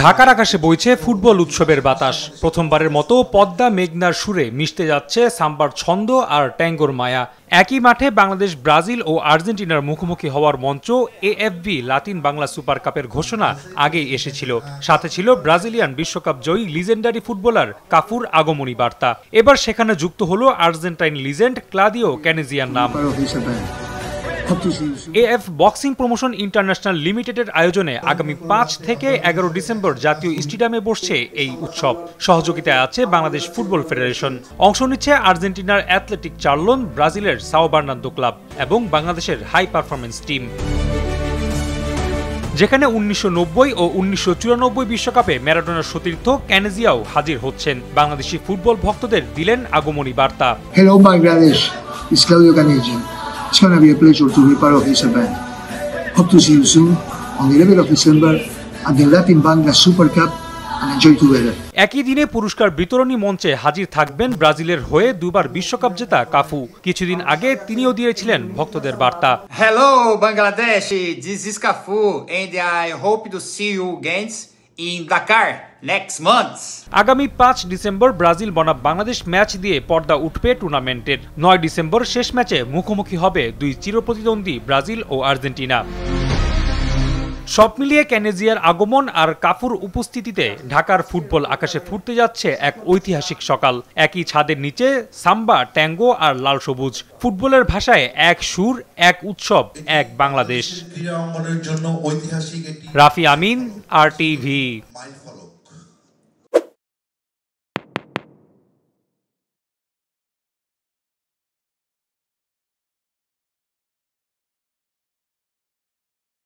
ঢাকার আকাশে বইছে ফুটবল উৎসবের বাতাস। প্রথমবারের মতো পদ্মা মেঘনার সুরে মিশতে যাচ্ছে সাম্বার ছন্দ আর ট্যাঙ্গোর মায়া। একই মাঠে বাংলাদেশ, ব্রাজিল ও আর্জেন্টিনার মুখোমুখি হওয়ার মঞ্চ এএফবি লাতিন বাংলা সুপার কাপের ঘোষণা আগেই এসেছিল। সাথে ছিল ব্রাজিলিয়ান বিশ্বকাপ জয়ী লিজেন্ডারি ফুটবলার কাফুর আগমনী বার্তা। এবার সেখানে যুক্ত হলো আর্জেন্টাইন লিজেন্ড ক্লাদিও ক্যানেজিয়ার নাম। এএফ বক্সিং প্রমোশন ইন্টারন্যাশনাল লিমিটেডের আয়োজনে আগামী ৫ থেকে ১১ ডিসেম্বর জাতীয় স্টেডিয়ামে বসছে এই উৎসব। সহযোগিতায় আছে বাংলাদেশ ফুটবল ফেডারেশন। অংশ নিচ্ছে আর্জেন্টিনার অ্যাথলেটিক চার্লন, ব্রাজিলের সাও বার্নান্দো ক্লাব এবং বাংলাদেশের হাই পারফরম্যান্স টিম। যেখানে ১৯৯০ ও ১৯৯৪ বিশ্বকাপে ম্যারাডোনার সতীর্থ ক্যানেজিয়াও হাজির হচ্ছেন, বাংলাদেশি ফুটবল ভক্তদের দিলেন আগমনী বার্তা। Hello Bangladesh, it's Claudio Canesian. It's going to be a pleasure to be part of this event. Hope to see you soon on the 11th of December at the Latin Bangla Super Cup and enjoy together. একই দিনে পুরস্কার বিতরণী মঞ্চে হাজির থাকবেন ব্রাজিলের হয়ে দুবার বিশ্বকাপ জেতা কাফু। কিছুদিন আগে তিনিও দিয়েছিলেন ভক্তদের বার্তা। Hello Bangladesh, this is Cafu and I hope to see you again in Dakar next month. আগামী ৫ ডিসেম্বর ব্রাজিল বনাম বাংলাদেশ ম্যাচ দিয়ে পর্দা উঠবে টুর্নামেন্টের। ৯ ডিসেম্বর শেষ ম্যাচে মুখোমুখি হবে দুই চিরপ্রতিদ্বন্দ্বী ব্রাজিল ও আর্জেন্টিনা। সব মিলিয়ে ক্যানেজিয়ার আগমন আর কাফুর উপস্থিতিতে ঢাকার ফুটবল আকাশে ফুটতে যাচ্ছে এক ঐতিহাসিক সকাল। একই ছাদের নিচে সাম্বা, ট্যাঙ্গো আর লাল সবুজ। ফুটবলের ভাষায় এক সুর, এক উৎসব, এক বাংলাদেশ। রাফি আমিন, RTV।